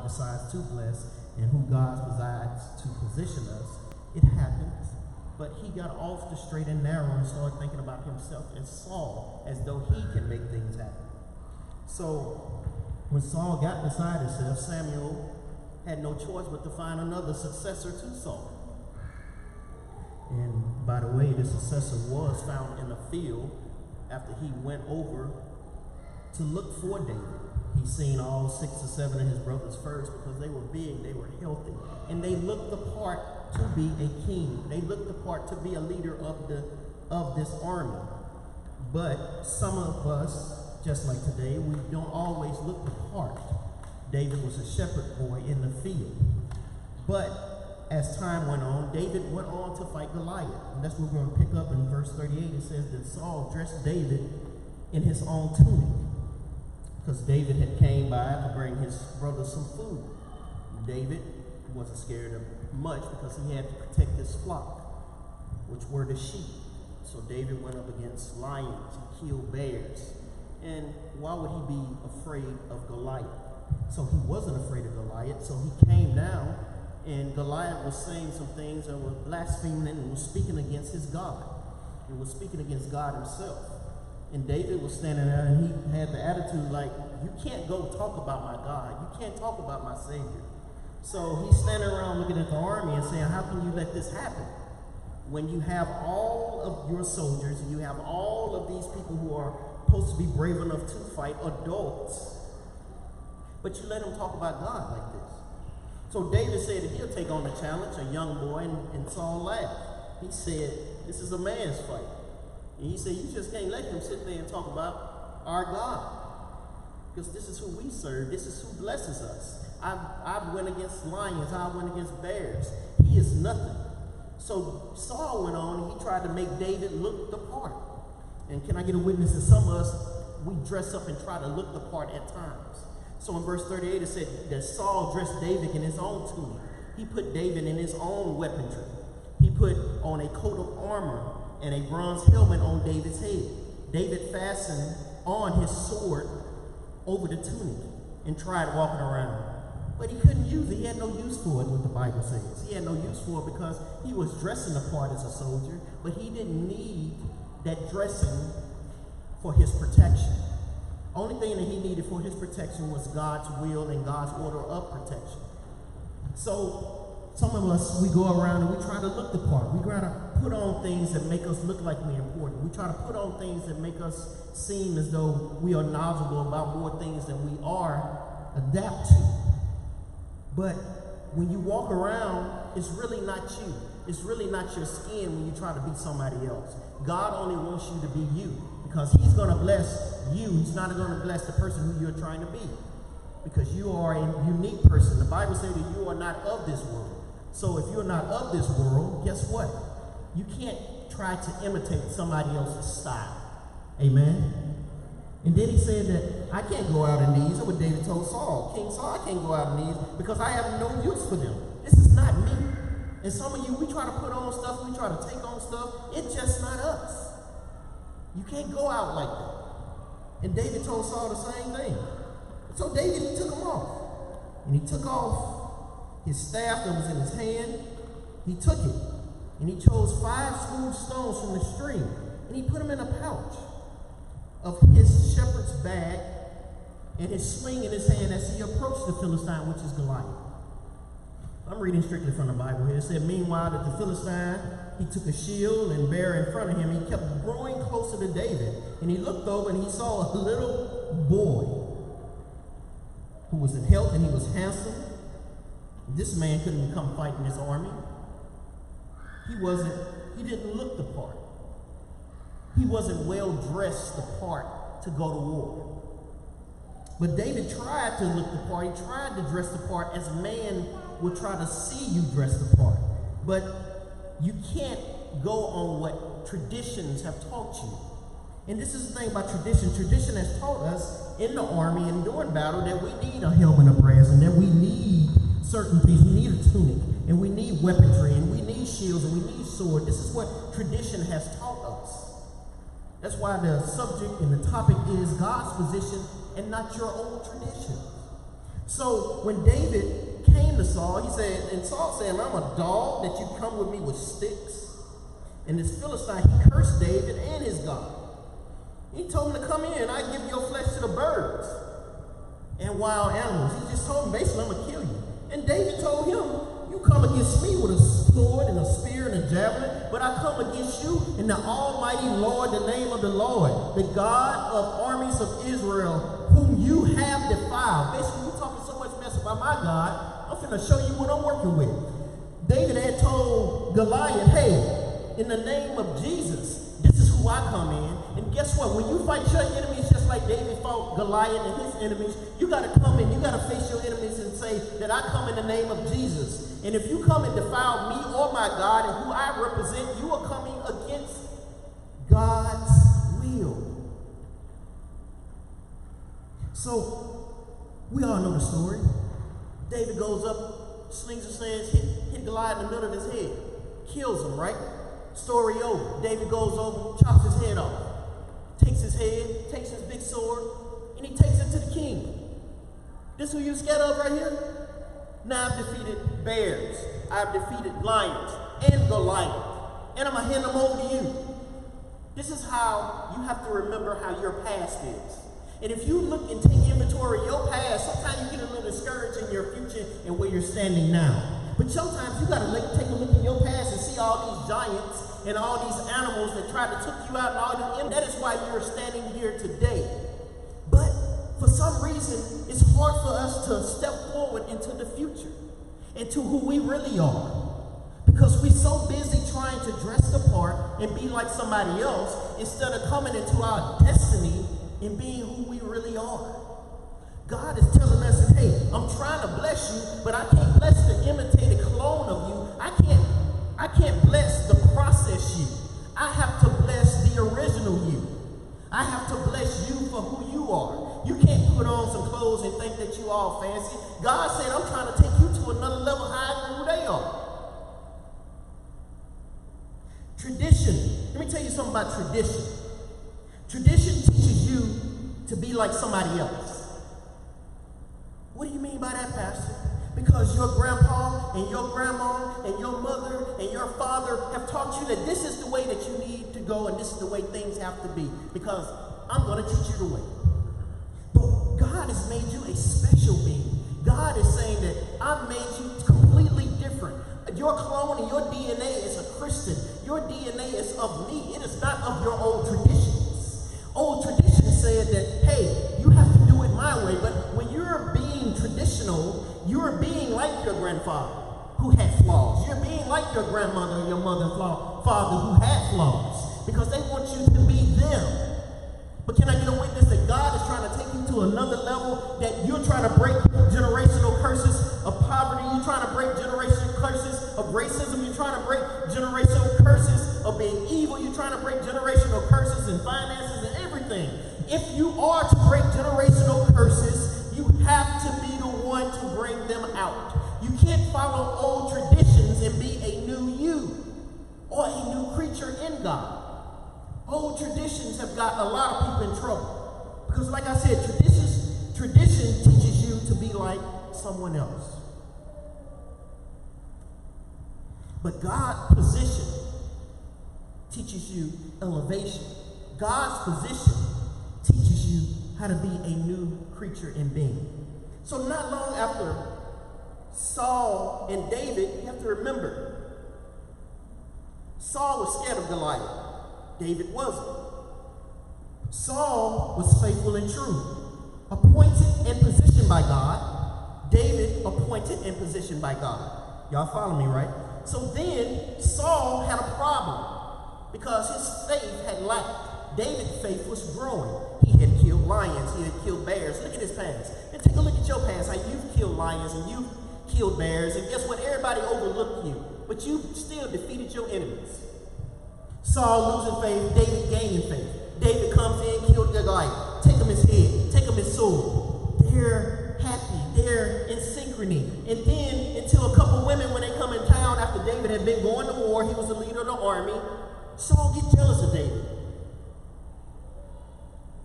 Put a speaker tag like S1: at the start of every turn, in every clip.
S1: God decides to bless and who God decides to position us, it happens. But he got off the straight and narrow and started thinking about himself as Saul, as though he can make things happen. So when Saul got beside himself, Samuel had no choice but to find another successor to Saul. And by the way, the successor was found in a field after he went over to look for David. He seen all 6 or 7 of his brothers first because they were big, they were healthy, and they looked the part to be a king. They looked the part to be a leader of this army. But some of us, just like today, we don't always look the part. David was a shepherd boy in the field. But as time went on, David went on to fight Goliath. And that's what we're going to pick up in verse 38. It says that Saul dressed David in his own tunic, because David had came by to bring his brother some food. David wasn't scared of much because he had to protect his flock, which were the sheep. So David went up against lions, he killed bears. And why would he be afraid of Goliath? So he wasn't afraid of Goliath, so he came down, and Goliath was saying some things that were blaspheming and was speaking against his God. He was speaking against God himself. And David was standing there, and he had the attitude like, you can't go talk about my God. You can't talk about my Savior. So he's standing around looking at the army and saying, how can you let this happen? When you have all of your soldiers, and you have all of these people who are supposed to be brave enough to fight, adults, but you let them talk about God like this. So David said that he'll take on the challenge, a young boy, and Saul laughed. He said, this is a man's fight. And he said, you just can't let him sit there and talk about our God, because this is who we serve. This is who blesses us. I went against lions. I went against bears. He is nothing. So Saul went on and he tried to make David look the part. And can I get a witness that some of us, we dress up and try to look the part at times. So in verse 38 it said that Saul dressed David in his own tunic. He put David in his own weaponry. He put on a coat of armor and a bronze helmet on David's head. David fastened on his sword over the tunic and tried walking around. But he couldn't use it. He had no use for it, what the Bible says. He had no use for it because he was dressing the part as a soldier, but he didn't need that dressing for his protection. Only thing that he needed for his protection was God's will and God's order of protection. So some of us, we go around and we try to look the part. We try to put on things that make us look like we're important. We try to put on things that make us seem as though we are knowledgeable about more things than we are adapt to. But when you walk around, it's really not you. It's really not your skin when you try to be somebody else. God only wants you to be you, because he's going to bless you. He's not going to bless the person who you're trying to be, because you are a unique person. The Bible says that you are not of this world. So if you're not of this world, guess what? You can't try to imitate somebody else's style. Amen? And then he said that I can't go out in these. That's what David told Saul. King Saul, I can't go out in these because I have no use for them. This is not me. And some of you, we try to put on stuff, we try to take on stuff. It's just not us. You can't go out like that. And David told Saul the same thing. So David, he took them off. And he took off his staff that was in his hand. He took it. And he chose 5 smooth stones from the stream. And he put them in a pouch of his shepherd's bag and his sling in his hand as he approached the Philistine, which is Goliath. I'm reading strictly from the Bible here. It said, meanwhile, that the Philistine, he took a shield and bare in front of him. He kept growing closer to David. And he looked over and he saw a little boy who was in health and he was handsome. This man couldn't come fight in his army. He didn't look the part. He wasn't well dressed the part to go to war. But David tried to look the part. He tried to dress the part as man would try to see you dress the part. But you can't go on what traditions have taught you. And this is the thing about tradition. Tradition has taught us in the army and during battle that we need a helmet of brass and that we need certain things. We need a tunic and we need weaponry and we need shields and we need sword. This is what tradition has taught us. That's why the subject and the topic is God's position and not your own tradition. So when David came to Saul, he said, and Saul said, I'm a dog that you come with me with sticks. And this Philistine, he cursed David and his God. He told him to come in, I give your flesh to the birds and wild animals. He just told him, basically, I'm going to kill you. And David told him, you come against me with a sword and a spear and a javelin, but I come against you in the Almighty Lord, the name of the Lord, the God of armies of Israel, whom you have defiled. Basically, you're talking so much mess about my God, I'm going to show you what I'm working with. David had told Goliath, hey, in the name of Jesus, this is who I come in. And guess what? When you fight your enemies, just like David fought Goliath and his enemies, you got to come in, you got to face your enemies and say that I come in the name of Jesus. And if you come and defile me or my God and who I represent, you are coming against God's will. So, we all know the story. David goes up, slings his hands, hit Goliath in the middle of his head, kills him, right? Story over. David goes over, chops his head off, takes his head, takes his big sword, and he takes it to the king. This who you scared of right here? Now I've defeated bears, I've defeated lions and Goliath, and I'm going to hand them over to you. This is how you have to remember how your past is. And if you look and take inventory of your past, sometimes you get a little discouraged in your future and where you're standing now. But sometimes you got to take a look in your past and see all these giants and all these animals that tried to took you out and all these. That is why you're standing here today. But for some reason, it's hard for us to step forward into the future, into who we really are. Because we're so busy trying to dress the part and be like somebody else instead of coming into our destiny and being who we really are. God is telling us, hey, I'm trying to bless you, but I can't bless the imitated clone of you. I can't bless the process you. I have to bless the original you. I have to bless you for who you are. You can't put on some clothes and think that you all fancy. God said, I'm trying to take you to another level higher than who they are. Tradition. Let me tell you something about tradition. Tradition teaches you to be like somebody else. What do you mean by that, Pastor? Because your grandpa and your grandma and your mother and your father have taught you that this is the way that you need to go and this is the way things have to be. Because I'm going to teach you the way. But God has made you a special being. God is saying that I've made you completely different. Your clone and your DNA is a Christian. Your DNA is of me. It is not of your old traditions. Old traditions said that, hey, you have to do it my way. But when you're being traditional, you're being like your grandfather who had flaws. You're being like your grandmother and your mother and father who had flaws. Because they want you to be them. But can I get a witness that God is trying to take you to another level, that you're trying to break generational curses of poverty, you're trying to break generational curses of racism, you're trying to break generational curses of being evil, you're trying to break generational curses in finances and everything. If you are to break generational curses, you have to be the one to bring them out. You can't follow old traditions and be a new you or a new creature in God. Old traditions have got a lot of people in trouble. Because like I said, tradition teaches you to be like someone else. But God's position teaches you elevation. God's position teaches you how to be a new creature and being. So not long after Saul and David, you have to remember, Saul was scared of Goliath. David wasn't. Saul was faithful and true, appointed and positioned by God. David appointed and positioned by God. Y'all follow me, right? So then Saul had a problem because his faith had lacked. David's faith was growing. He had killed lions. He had killed bears. Look at his past. And take a look at your past, how you've killed lions and you've killed bears. And guess what? Everybody overlooked you. But you still defeated your enemies. Saul losing faith, David gaining faith. David comes in, kills Goliath. Take him his head, take him his sword. They're happy, they're in synchrony. And then, until a couple women, when they come in town after David had been going to war, he was the leader of the army, Saul gets jealous of David.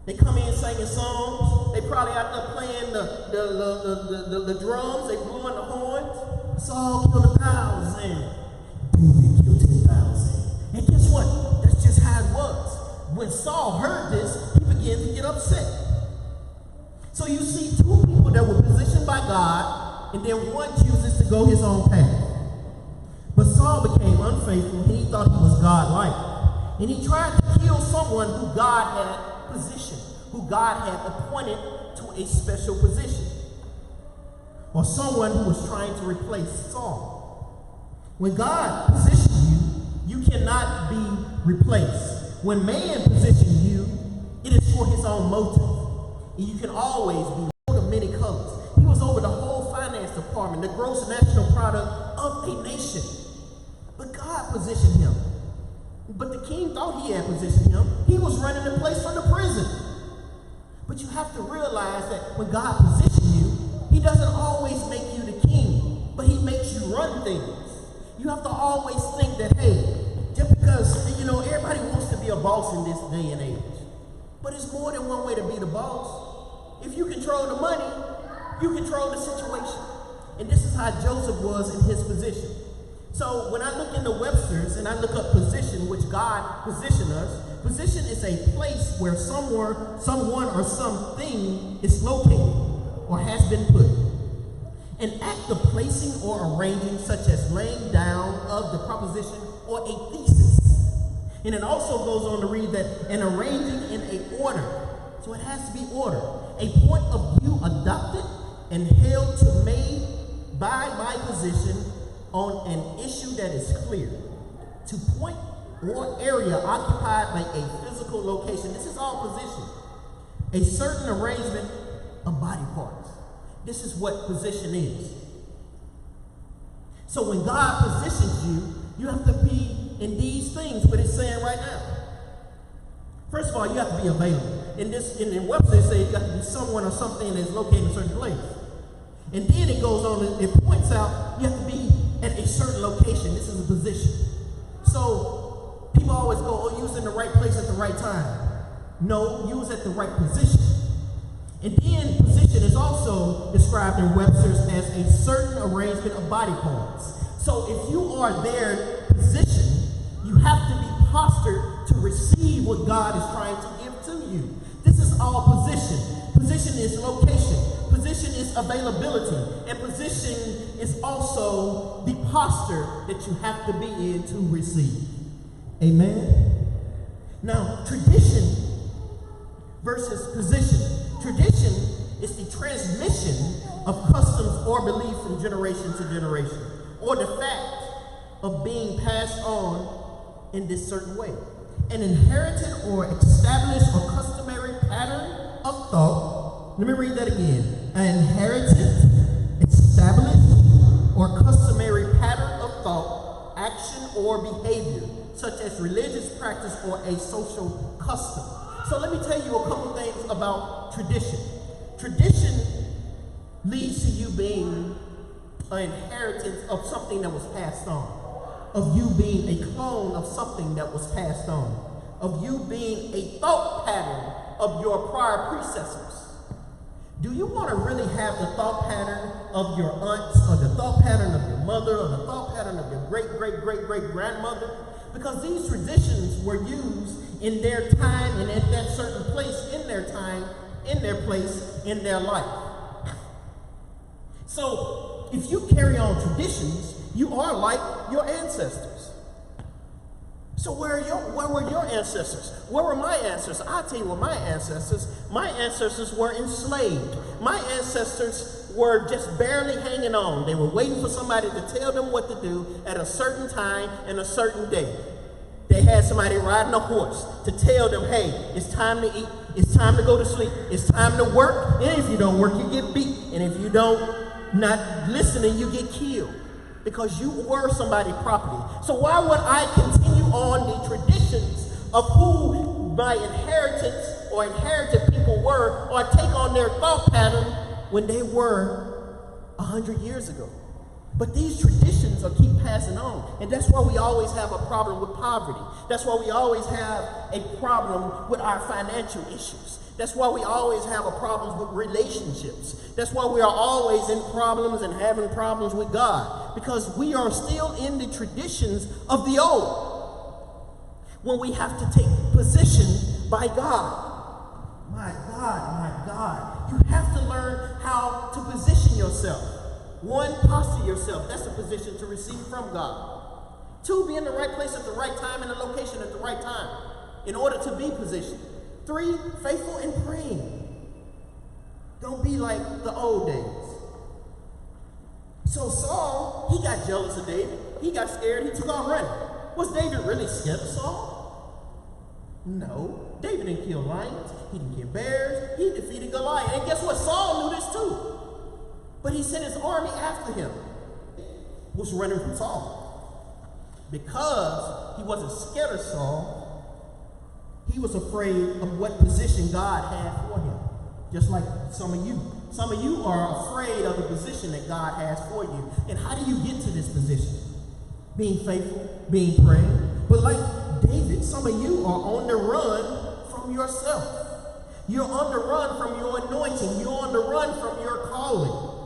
S1: They come in singing songs. They probably out there playing the drums, they blew in the horns. Saul killed 1,000. David killed 10,000. And guess what? That's just how it was. When Saul heard this, he began to get upset. So you see two people that were positioned by God, and then one chooses to go his own path. But Saul became unfaithful, and he thought he was God-like. And he tried to kill someone who God had positioned, who God had appointed to a special position, or someone who was trying to replace Saul. When God positions you, you cannot be replaced. When man positions you, it is for his own motive. And you can always be Lord of many colors. He was over the whole finance department, the gross national product of a nation. But God positioned him. But the king thought he had positioned him. He was running the place from the prison. But you have to realize that when God positions you, he doesn't always make you the king, but he makes you run things. You have to always think that, hey, just because, everybody wants to be a boss in this day and age. But it's more than one way to be the boss. If you control the money, you control the situation. And this is how Joseph was in his position. So when I look into Webster's and I look up position, which God positioned us, position is a place where someone or something is located or has been put. An act of placing or arranging, such as laying down of the proposition or a thesis. And it also goes on to read that an arranging in a order. So it has to be order. A point of view adopted and held to made by my position on an issue that is clear. To point or area occupied by a physical location. This is all position. A certain arrangement of body parts. This is what position is. So when God positions you, you have to be in these things, what it's saying right now. First of all, you have to be available. In Webster, it says you have to be someone or something that's located in a certain place. And then it goes on, it points out you have to be at a certain location. This is a position. So people always go, you was in the right place at the right time. No, you was at the right position. And then position is also described in Webster's as a certain arrangement of body parts. So if you are there positioned, you have to be postured to receive what God is trying to give to you. This is all position. Position is location. Position is availability. And position is also the posture that you have to be in to receive. Amen? Now, tradition versus position. Tradition is the transmission of customs or beliefs from generation to generation, or the fact of being passed on in this certain way. An inherited or established or customary pattern of thought. Let me read that again. An inherited, established, or customary pattern of thought, action, or behavior, such as religious practice or a social custom. So let me tell you a couple things about tradition. Tradition leads to you being an inheritance of something that was passed on, of you being a clone of something that was passed on, of you being a thought pattern of your prior predecessors. Do you want to really have the thought pattern of your aunts, or the thought pattern of your mother, or the thought pattern of your great-great-great-great-grandmother? Because these traditions were used in their time and at that certain place in their time, in their place, in their life. So if you carry on traditions, you are like your ancestors. So where were your ancestors? Where were my ancestors? I'll tell you what my ancestors were enslaved. My ancestors were just barely hanging on. They were waiting for somebody to tell them what to do at a certain time and a certain day. They had somebody riding a horse to tell them, hey, it's time to eat, it's time to go to sleep, it's time to work, and if you don't work, you get beat, and if you don't not listening, you get killed, because you were somebody's property. So why would I continue on the traditions of who my inheritance or inherited people were, or take on their thought pattern when they were 100 years ago? But these traditions are keep passing on. And that's why we always have a problem with poverty. That's why we always have a problem with our financial issues. That's why we always have a problems with relationships. That's why we are always in problems and having problems with God, because we are still in the traditions of the old. When we have to take position by God. My God, you have to learn how to position yourself. One, posture yourself. That's a position to receive from God. Two, be in the right place at the right time and the location at the right time in order to be positioned. Three, faithful in praying. Don't be like the old days. So Saul, he got jealous of David. He got scared. He took off running. Was David really scared of Saul? No. David didn't kill lions. He didn't kill bears. He defeated Goliath. And guess what? Saul knew this too. But he sent his army after him. Was running from Saul. Because he wasn't scared of Saul, he was afraid of what position God had for him. Just like some of you. Some of you are afraid of the position that God has for you. And how do you get to this position? Being faithful, being praying. But like David, some of you are on the run from yourself. You're on the run from your anointing. You're on the run from your calling.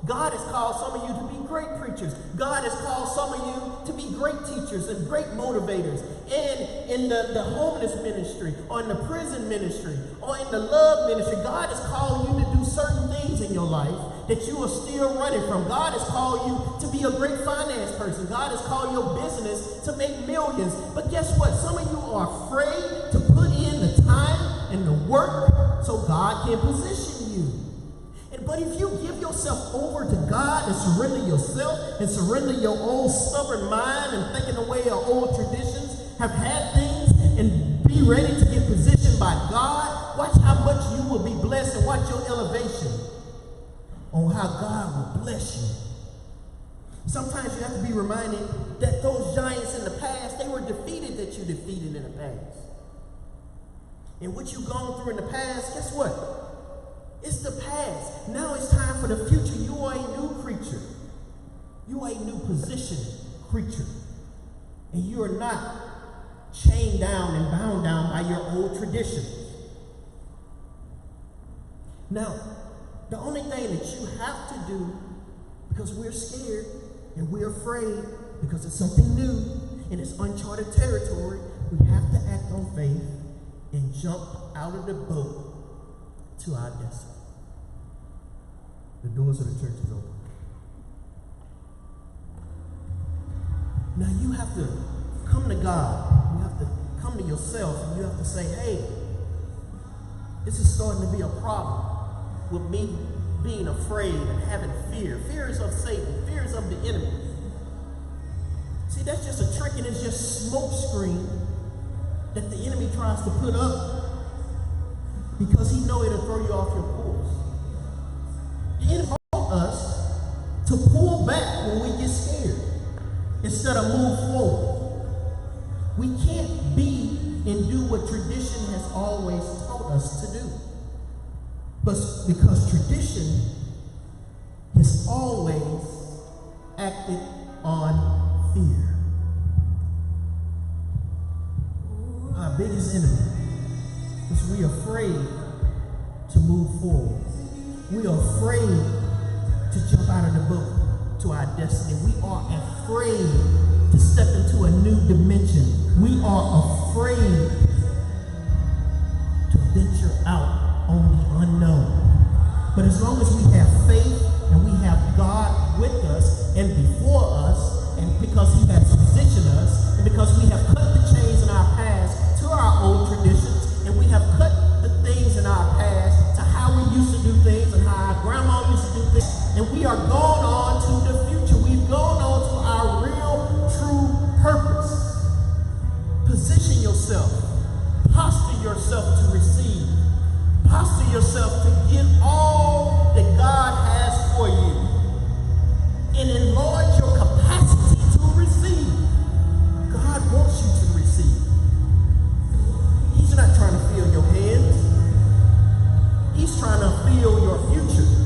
S1: God has called some of you to be great preachers. God has called some of you to be great teachers and great motivators. And in the homeless ministry, or in the prison ministry, or in the love ministry, God has called you to do certain things in your life that you are still running from. God has called you to be a great finance person. God has called your business to make millions. But guess what? Some of you are afraid to put in the time and the work so God can position you. But if you give yourself over to God and surrender yourself and surrender your old stubborn mind and thinking away of old traditions, have had things, and be ready to get positioned by God, watch how much you will be blessed, and watch your elevation on how God will bless you. Sometimes you have to be reminded that those giants in the past, they were defeated that you defeated in the past. And what you've gone through in the past, guess what? It's the past. Now it's time for the future. You are a new creature. You are a new position creature. And you are not chained down and bound down by your old traditions. Now, the only thing that you have to do, because we're scared and we're afraid, because it's something new and it's uncharted territory, we have to act on faith and jump out of the boat to our destiny. The doors of the church is open. Now you have to come to God. You have to come to yourself, and you have to say, hey, this is starting to be a problem with me being afraid and having fear. Fear is of Satan. Fear is of the enemy. See, that's just a trick, and it's just smoke screen that the enemy tries to put up because he knows it'll throw you off your course. The enemy wants us to pull back when we get scared instead of move forward. We can't be and do what tradition has always taught us to do. But because tradition has always acted on fear. Our biggest enemy is we are afraid to move forward. We are afraid to jump out of the boat to our destiny. We are afraid to step into a new dimension. We are afraid to venture out on the unknown. But as long as we have faith and we have God with us and before us, and because he has positioned us, and because we have cut the chains in our past to our old traditions, and we have cut the things in our past to how we used to do things and how our grandma used to do things, and we are going on to the future. We've gone on to our real, true purpose. Position yourself. Posture yourself to receive. Posture yourself to get all that God has for you. And enlarge your capacity to receive. God wants you to receive. He's not trying to fill your hands. He's trying to fill your future.